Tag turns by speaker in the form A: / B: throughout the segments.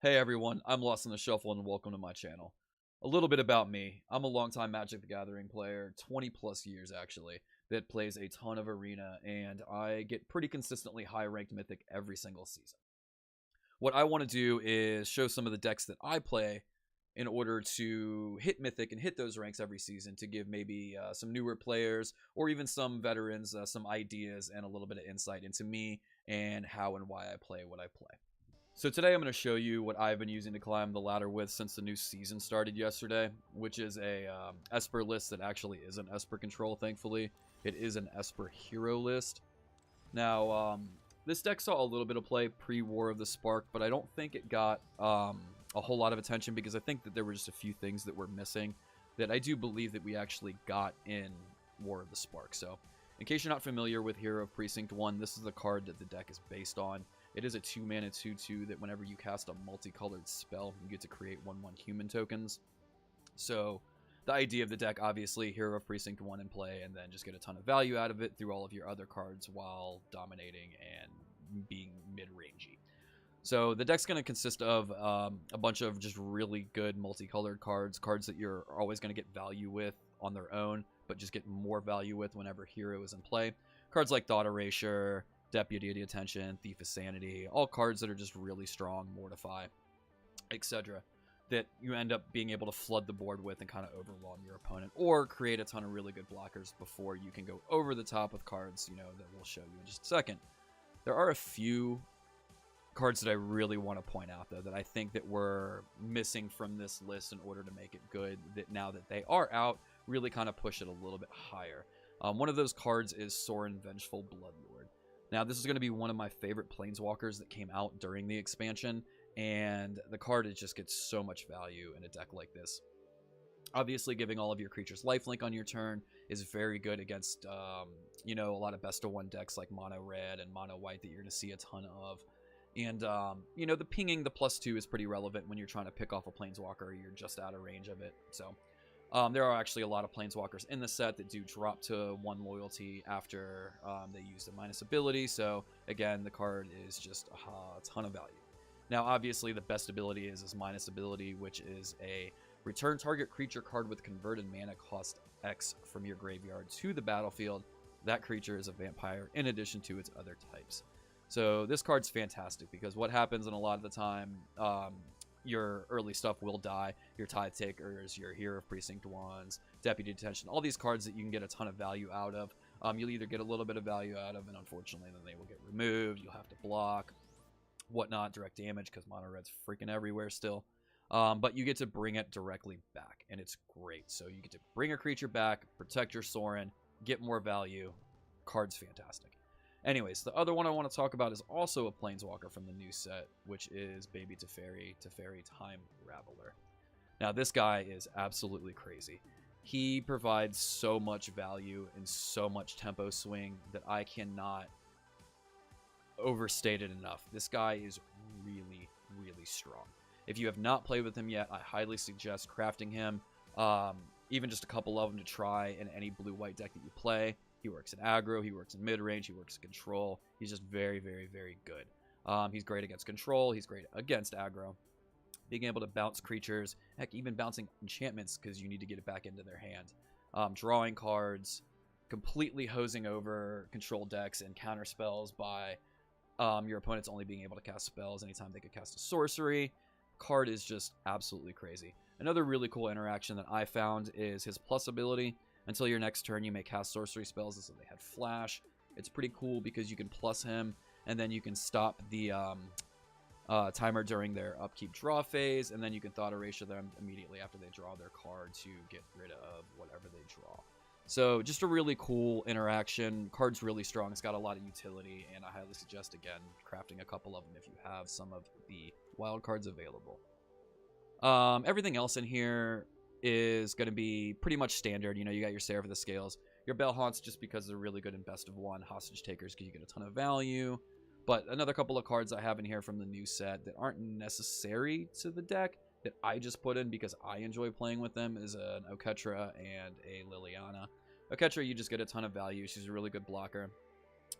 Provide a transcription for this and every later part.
A: Hey everyone, I'm Lost in the Shuffle and welcome to my channel. A little bit about me. I'm a longtime Magic the Gathering player, 20 plus years actually, that plays a ton of Arena, and I get pretty consistently high ranked Mythic every single season. What I want to do is show some of the decks that I play in order to hit Mythic and hit those ranks every season to give maybe some newer players or even some veterans some ideas and a little bit of insight into me and how and why I play what I play. So today I'm going to show you what I've been using to climb the ladder with since the new season started yesterday, which is a Esper list that actually isn't Esper control, thankfully. It is an Esper hero list. Now, this deck saw a little bit of play pre-War of the Spark, but I don't think it got a whole lot of attention because I think that there were just a few things that were missing that I do believe that we actually got in War of the Spark. So, in case you're not familiar with Hero of Precinct 1, this is the card that the deck is based on. It is a 2-mana 2/2 that whenever you cast a multicolored spell, you get to create 1/1 human tokens. So the idea of the deck, obviously, Hero of Precinct 1 in play, and then just get a ton of value out of it through all of your other cards while dominating and being mid-rangey. So the deck's going to consist of a bunch of just really good multicolored cards that you're always going to get value with on their own, but just get more value with whenever Hero is in play. Cards like Thought Erasure, Deputy of Attention, Thief of Sanity, all cards that are just really strong, Mortify, etc. that you end up being able to flood the board with and kind of overwhelm your opponent, or create a ton of really good blockers before you can go over the top with cards, that we'll show you in just a second. There are a few cards that I really want to point out, though, that I think that we're missing from this list in order to make it good, that now that they are out, really kind of push it a little bit higher. One of those cards is Sorin Vengeful Bloodlord. Now, this is going to be one of my favorite Planeswalkers that came out during the expansion, and the card just gets so much value in a deck like this. Obviously, giving all of your creatures lifelink on your turn is very good against, a lot of best-of-one decks like Mono Red and Mono White that you're going to see a ton of. And, the pinging, the +2 is pretty relevant when you're trying to pick off a Planeswalker or you're just out of range of it, so... there are actually a lot of Planeswalkers in the set that do drop to 1 loyalty after they use the minus ability. So, again, the card is just a ton of value. Now, obviously, the best ability is his minus ability, which is a return target creature card with converted mana cost X from your graveyard to the battlefield. That creature is a vampire in addition to its other types. So, this card's fantastic because what happens in a lot of the time... your early stuff will die, your Tithe Takers, your Hero of Precinct 1s, Deputy Detention, all these cards that you can get a ton of value out of. You'll either get a little bit of value out of, and unfortunately then they will get removed, you'll have to block, whatnot, direct damage, because Mono Red's freaking everywhere still. But you get to bring it directly back, and it's great. So you get to bring a creature back, protect your Sorin, get more value. Card's fantastic. Anyways, the other one I want to talk about is also a Planeswalker from the new set, which is Baby Teferi Time Raveler. Now, this guy is absolutely crazy. He provides so much value and so much tempo swing that I cannot overstate it enough. This guy is really, really strong. If you have not played with him yet, I highly suggest crafting him. Even just a couple of them to try in any blue-white deck that you play. He works in aggro, he works in mid-range, he works in control. He's just very, very, very good. He's great against control, he's great against aggro. Being able to bounce creatures, heck, even bouncing enchantments because you need to get it back into their hand. Drawing cards, completely hosing over control decks and counter spells by your opponents only being able to cast spells anytime they could cast a sorcery. Card is just absolutely crazy. Another really cool interaction that I found is his plus ability. Until your next turn, you may cast sorcery spells as if they had flash. It's pretty cool because you can plus him, and then you can stop the timer during their upkeep draw phase, and then you can Thought Erasure them immediately after they draw their card to get rid of whatever they draw. So just a really cool interaction. Card's really strong. It's got a lot of utility, and I highly suggest, again, crafting a couple of them if you have some of the wild cards available. Everything else in here is going to be pretty much standard. You got your Seraph of the Scales, your Bell Haunts just because they're really good in best of one, Hostage Takers because you get a ton of value. But another couple of cards I have in here from the new set that aren't necessary to the deck that I just put in because I enjoy playing with them is an Oketra and a Liliana. Oketra, you just get a ton of value. She's a really good blocker.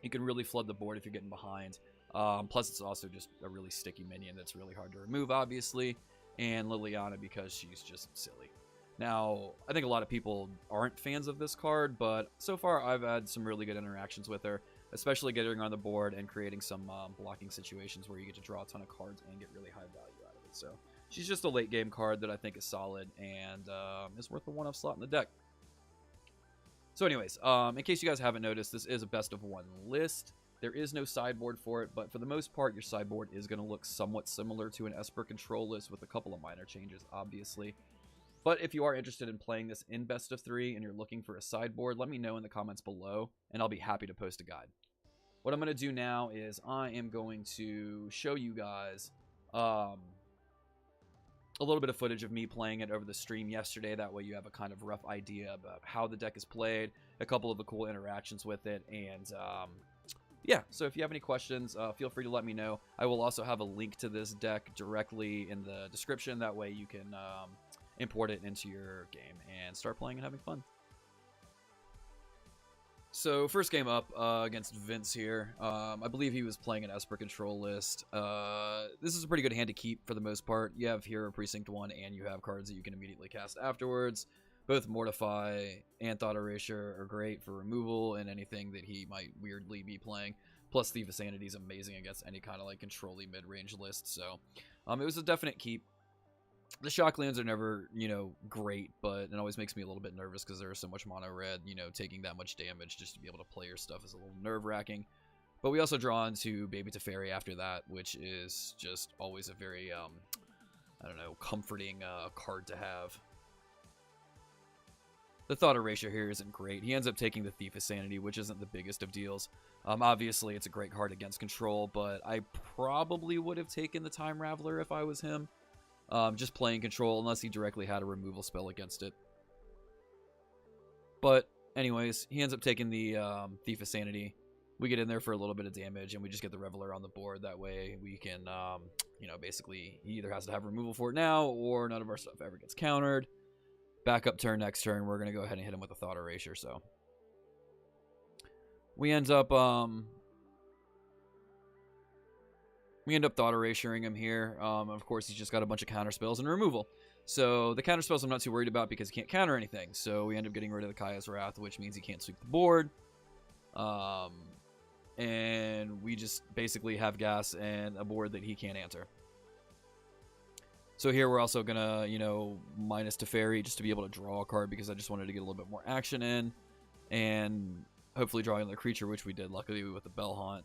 A: You can really flood the board if you're getting behind. Plus, it's also just a really sticky minion that's really hard to remove, obviously. And Liliana because she's just silly. Now, I think a lot of people aren't fans of this card, but so far I've had some really good interactions with her, especially getting her on the board and creating some blocking situations where you get to draw a ton of cards and get really high value out of it. So she's just a late game card that I think is solid and is worth the 1-off slot in the deck. So anyways, in case you guys haven't noticed, this is a best of 1 list. There is no sideboard for it, but for the most part, your sideboard is going to look somewhat similar to an Esper control list with a couple of minor changes, obviously. But if you are interested in playing this in best of 3 and you're looking for a sideboard, let me know in the comments below, and I'll be happy to post a guide. What I'm going to do now is I am going to show you guys a little bit of footage of me playing it over the stream yesterday. That way you have a kind of rough idea about how the deck is played, a couple of the cool interactions with it, and yeah, so if you have any questions, feel free to let me know. I will also have a link to this deck directly in the description. That way you can import it into your game and start playing and having fun. So first game up against Vince here. I believe he was playing an Esper control list. This is a pretty good hand to keep for the most part. You have Hero Precinct 1 and you have cards that you can immediately cast afterwards. Both Mortify and Thought Erasure are great for removal and anything that he might weirdly be playing. Plus Thief of Sanity is amazing against any kind of like control-y mid-range list. So it was a definite keep. The shock lands are never, you know, great, but it always makes me a little bit nervous because there is so much mono red. You know, taking that much damage just to be able to play your stuff is a little nerve-wracking. But we also draw into Baby Teferi after that, which is just always a very, I don't know, comforting card to have. The Thought Erasure here isn't great. He ends up taking the Thief of Sanity, which isn't the biggest of deals. Obviously, it's a great card against control, but I probably would have taken the Time Raveler if I was him. Just playing control, unless he directly had a removal spell against it. But anyways, he ends up taking the Thief of Sanity. We get in there for a little bit of damage, and we just get the Reveler on the board. That way we can, you know, basically, he either has to have removal for it now, or none of our stuff ever gets countered. Backup turn next turn, we're going to go ahead and hit him with a Thought Erasure, so. We end up Thought Erasuring him here. Of course, he's just got a bunch of counter spells and removal. So the counter spells I'm not too worried about because he can't counter anything. So we end up getting rid of the Kaya's Wrath, which means he can't sweep the board. And we just basically have gas and a board that he can't answer. So here we're also going to, you know, minus Teferi just to be able to draw a card because I just wanted to get a little bit more action in. And hopefully draw another creature, which we did, luckily, with the Bell Haunt.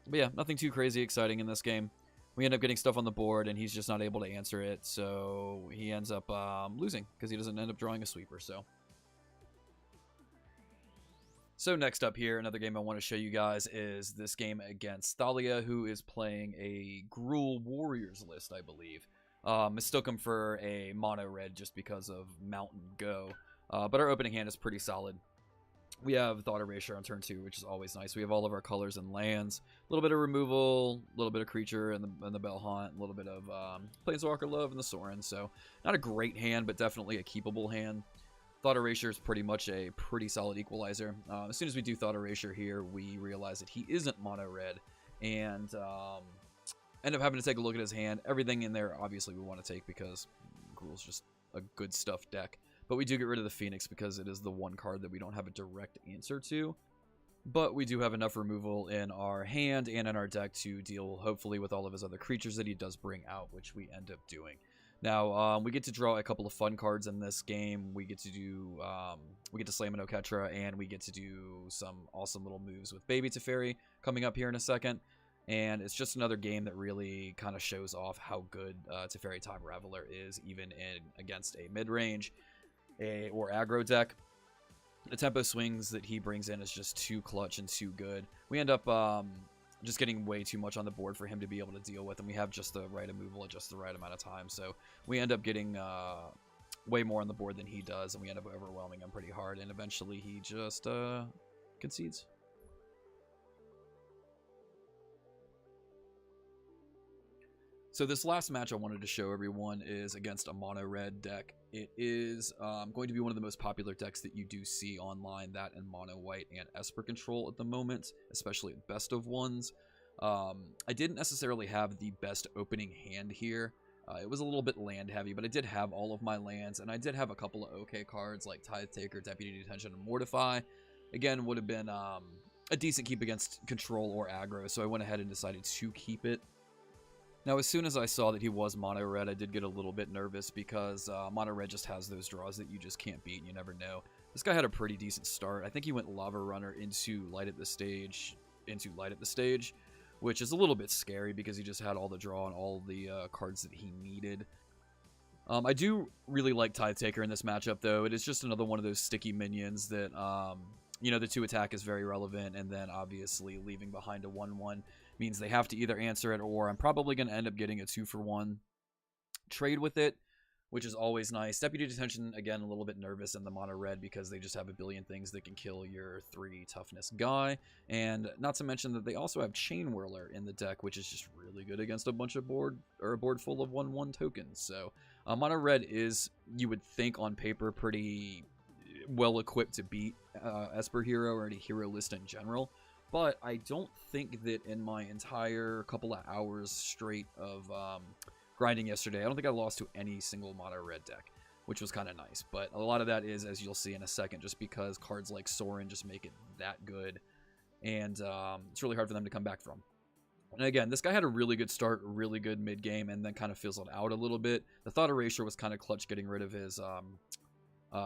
A: But yeah, nothing too crazy exciting in this game. We end up getting stuff on the board, and he's just not able to answer it. So he ends up losing because he doesn't end up drawing a sweeper. So next up here, another game I want to show you guys is this game against Thalia, who is playing a Gruul Warriors list, I believe. Mistook him for a mono red just because of Mountain Go. But our opening hand is pretty solid. We have Thought Erasure on turn 2, which is always nice. We have all of our colors and lands. A little bit of removal, a little bit of creature and the Bell Haunt, a little bit of Planeswalker Love and the Sorin. So not a great hand, but definitely a keepable hand. Thought Erasure is pretty much a pretty solid equalizer. As soon as we do Thought Erasure here, we realize that he isn't mono red. And end up having to take a look at his hand. Everything in there, obviously, we want to take because Gruul's just a good stuff deck. But we do get rid of the Phoenix because it is the one card that we don't have a direct answer to. But we do have enough removal in our hand and in our deck to deal, hopefully, with all of his other creatures that he does bring out, which we end up doing. Now, we get to draw a couple of fun cards in this game. We get to do, we get to Slam an Oketra, and we get to do some awesome little moves with Baby Teferi coming up here in a second. And it's just another game that really kind of shows off how good Teferi Time Raveler is, even against a mid-range or aggro deck. The tempo swings that he brings in is just too clutch and too good. We end up just getting way too much on the board for him to be able to deal with, and we have just the right removal at just the right amount of time. So we end up getting way more on the board than he does, and we end up overwhelming him pretty hard, and eventually he just concedes. So this last match I wanted to show everyone is against a mono red deck. It is going to be one of the most popular decks that you do see online, that and mono white and Esper control at the moment, especially at best of ones. I didn't necessarily have the best opening hand here. It was a little bit land heavy, but I did have all of my lands, and I did have a couple of okay cards like Tithe Taker, Deputy Detention, and Mortify. Again, would have been a decent keep against control or aggro, so I went ahead and decided to keep it. Now, as soon as I saw that he was mono red, I did get a little bit nervous because mono red just has those draws that you just can't beat, and you never know. This guy had a pretty decent start. I think he went Lava Runner into Light at the Stage, which is a little bit scary because he just had all the draw and all the cards that he needed. I do really like Tithe Taker in this matchup, though. It is just another one of those sticky minions that, you know, the 2 attack is very relevant, and then obviously leaving behind a 1/1 means they have to either answer it, or I'm probably going to end up getting a 2-for-1 trade with it, which is always nice. Deputy Detention, again, a little bit nervous in the mono red because they just have a billion things that can kill your 3 toughness guy, and not to mention that they also have Chain Whirler in the deck, which is just really good against a bunch of board full of 1/1 tokens. So mono red is, you would think on paper, pretty well equipped to beat Esper hero or any hero list in general. But I don't think that in my entire couple of hours straight of grinding yesterday, I don't think I lost to any single mono red deck, which was kind of nice. But a lot of that is, as you'll see in a second, just because cards like Sorin just make it that good, and it's really hard for them to come back from. And again, this guy had a really good start, really good mid game, and then kind of fizzled out a little bit. The Thought Erasure was kind of clutch getting rid of his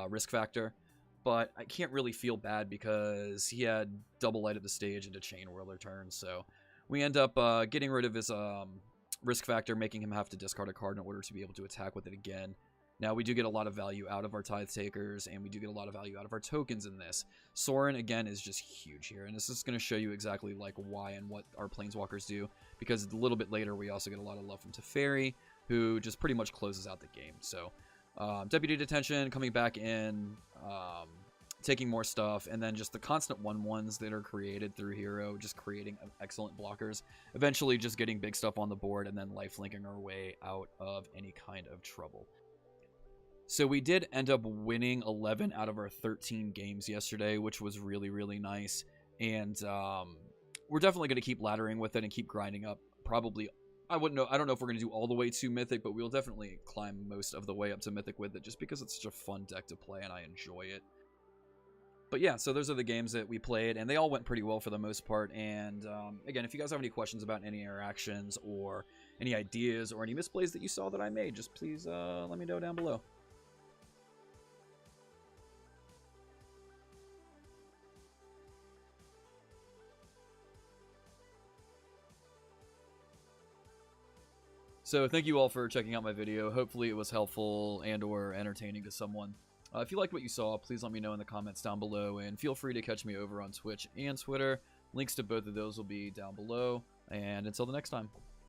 A: risk factor. But I can't really feel bad because he had double Light at the Stage into Chain Whirler turn. So we end up getting rid of his risk factor, making him have to discard a card in order to be able to attack with it again. Now, we do get a lot of value out of our Tithe Takers, and we do get a lot of value out of our tokens in this. Sorin, again, is just huge here, and this is going to show you exactly like why and what our Planeswalkers do, because a little bit later, we also get a lot of love from Teferi, who just pretty much closes out the game. So Deputy Detention coming back in, taking more stuff, and then just the constant 1/1s that are created through Hero, just creating excellent blockers, eventually just getting big stuff on the board, and then lifelinking our way out of any kind of trouble. So we did end up winning 11 out of our 13 games yesterday, which was really, really nice, and we're definitely going to keep laddering with it and keep grinding up. Probably, I don't know if we're going to do all the way to Mythic, but we'll definitely climb most of the way up to Mythic with it, just because it's such a fun deck to play, and I enjoy it. But yeah, so those are the games that we played, and they all went pretty well for the most part. And again, if you guys have any questions about any interactions or any ideas or any misplays that you saw that I made, just please let me know down below. So thank you all for checking out my video. Hopefully it was helpful and or entertaining to someone. If you liked what you saw, please let me know in the comments down below, and feel free to catch me over on Twitch and Twitter. Links to both of those will be down below, and until the next time.